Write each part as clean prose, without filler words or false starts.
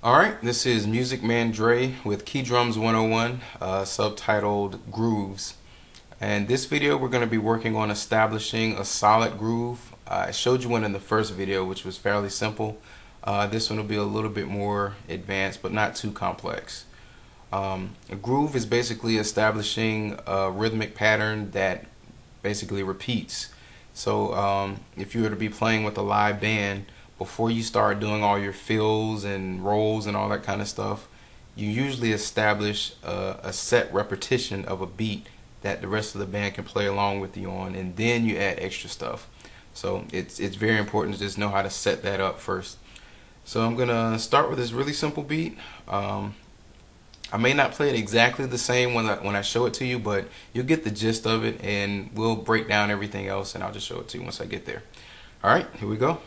Alright, this is Music Man Dre with Key Drums 101, subtitled Grooves. And this video we're going to be working on establishing a solid groove. I showed you one in the first video, which was fairly simple. This one will be a little bit more advanced, but not too complex. A groove is basically establishing a rhythmic pattern that basically repeats. So if you were to be playing with a live band, before you start doing all your fills and rolls and all that kind of stuff, you usually establish a set repetition of a beat that the rest of the band can play along with you on, and then you add extra stuff. So it's very important to just know how to set that up first. So I'm gonna start with this really simple beat. I may not play it exactly the same when I show it to you, but you'll get the gist of it, and we'll break down everything else, and I'll just show it to you once I get there. All right, here we go.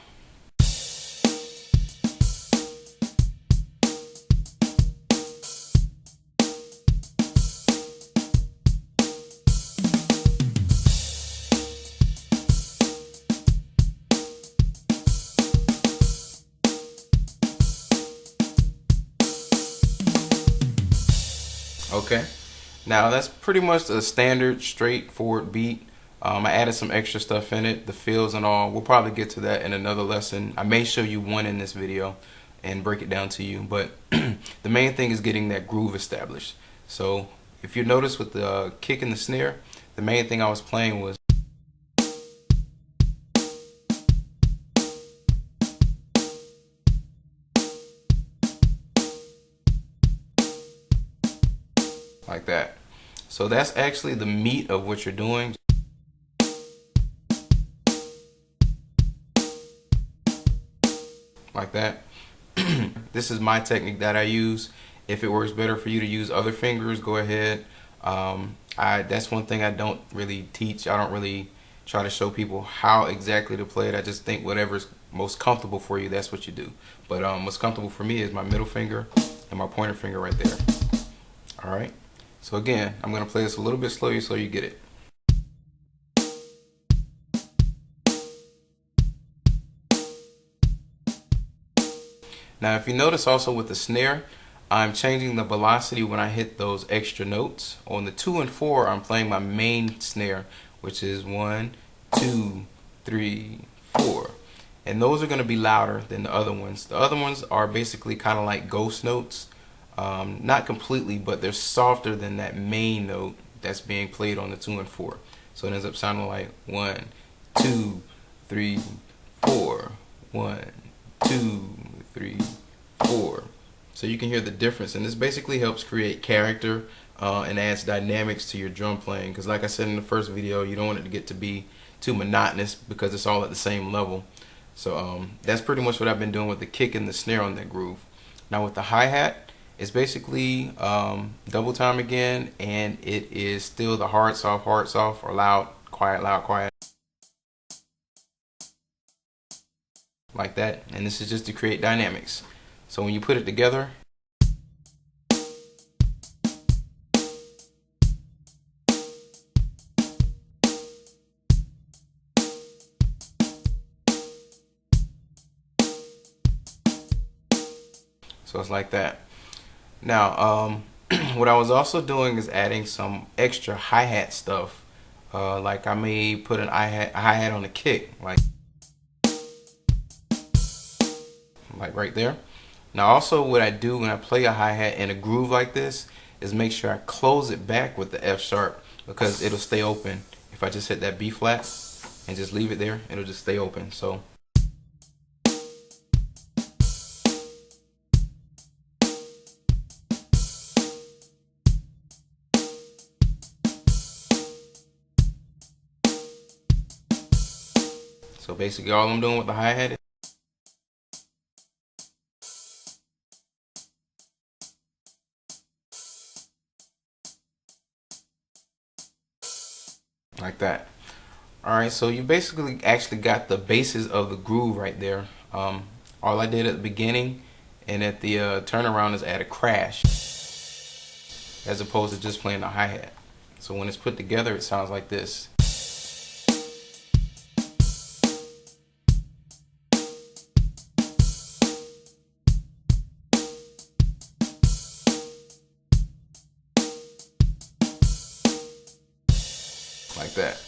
Okay, now that's pretty much a standard straightforward beat. I added some extra stuff in it, the fills and all. We'll probably get to that in another lesson. I may show you one in this video and break it down to you, but the main thing is getting that groove established. So if you notice with the kick and the snare, the main thing I was playing was like that. So that's actually the meat of what you're doing. Like that. This is my technique that I use. If it works better for you to use other fingers, go ahead. That's one thing I don't really teach. I don't really try to show people how exactly to play it. I just think whatever's most comfortable for you, that's what you do. But what's comfortable for me is my middle finger and my pointer finger right there. All right. So again, I'm going to play this a little bit slower so you get it. Now if you notice also with the snare, I'm changing the velocity when I hit those extra notes. On the 2 and 4, I'm playing my main snare, which is 1, 2, 3, 4. And those are going to be louder than the other ones. The other ones are basically kind of like ghost notes. Not completely, but they're softer than that main note that's being played on the 2 and 4. So it ends up sounding like 1, 2, 3, 4, 1, 2, 3, 4. So you can hear the difference, and this basically helps create character and adds dynamics to your drum playing, because like I said in the first video, you don't want it to get to be too monotonous because it's all at the same level. So that's pretty much what I've been doing with the kick and the snare on that groove. Now with the hi-hat, it's basically double time again, and it is still the hard, soft, or loud, quiet, like that. And this is just to create dynamics. So when you put it together, so it's like that. Now, what I was also doing is adding some extra hi-hat stuff. Like I may put a hi-hat on the kick, like right there. Now also what I do when I play a hi-hat in a groove like this is make sure I close it back with the F sharp, because it'll stay open. If I just hit that B flat and just leave it there, it'll just stay open. So basically all I'm doing with the hi-hat is like that. Alright, so you basically actually got the basis of the groove right there. All I did at the beginning and at the turnaround is add a crash, as opposed to just playing the hi-hat. So when it's put together, it sounds like this. like that.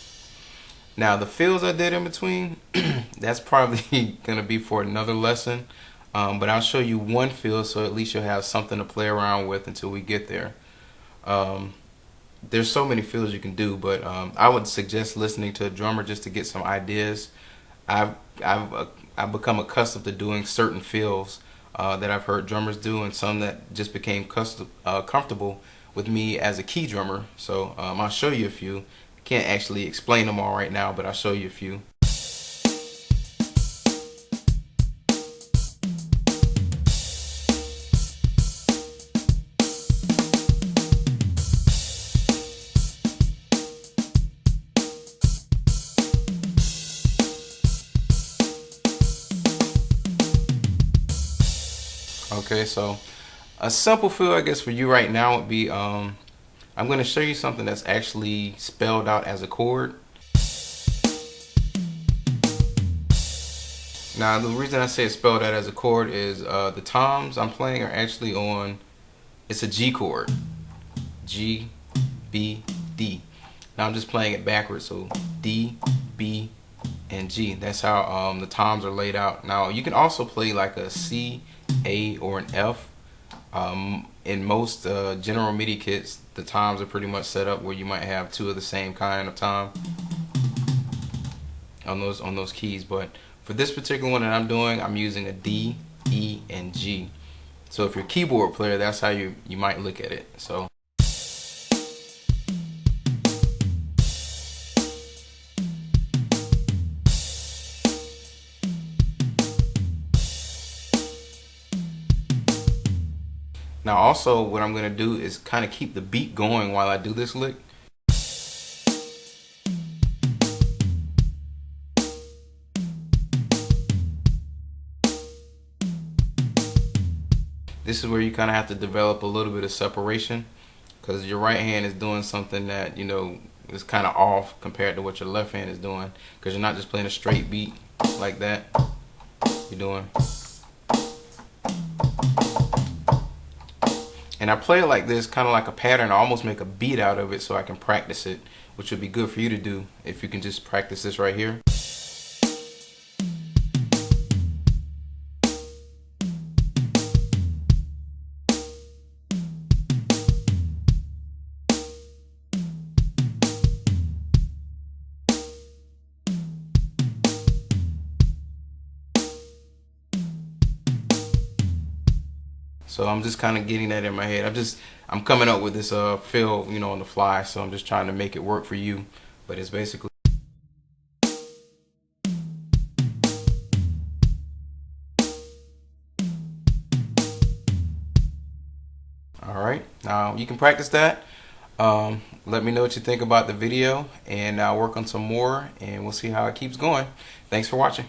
Now the fills I did in between, that's probably gonna be for another lesson, but I'll show you one fill so at least you'll have something to play around with until we get there. There's so many fills you can do, but I would suggest listening to a drummer just to get some ideas. I've become accustomed to doing certain fills that I've heard drummers do, and some that just became comfortable with me as a key drummer. So I'll show you a few. Can't actually explain them all right now, but I'll show you a few. Okay, so a simple fill I guess for you right now would be I'm going to show you something that's actually spelled out as a chord. Now the reason I say it's spelled out as a chord is the toms I'm playing are actually on, it's a G chord. G, B, D. Now I'm just playing it backwards, so D, B, and G. That's how the toms are laid out. Now you can also play like a C, A, or an F. In most general MIDI kits, the toms are pretty much set up where you might have two of the same kind of tom on those keys. But for this particular one that I'm doing, I'm using a D, E, and G. So if you're a keyboard player, that's how you might look at it. So now also what I'm going to do is kind of keep the beat going while I do this lick. This is where you kind of have to develop a little bit of separation, because your right hand is doing something that, you know, is kind of off compared to what your left hand is doing, because you're not just playing a straight beat like that. You're doing. And I play it like this, kind of like a pattern. I almost make a beat out of it so I can practice it, which would be good for you to do if you can just practice this right here. So I'm just kind of getting that in my head. I'm coming up with this fill, you know, on the fly. So I'm just trying to make it work for you. But it's basically. All right. Now you can practice that. Let me know what you think about the video, and I'll work on some more, and we'll see how it keeps going. Thanks for watching.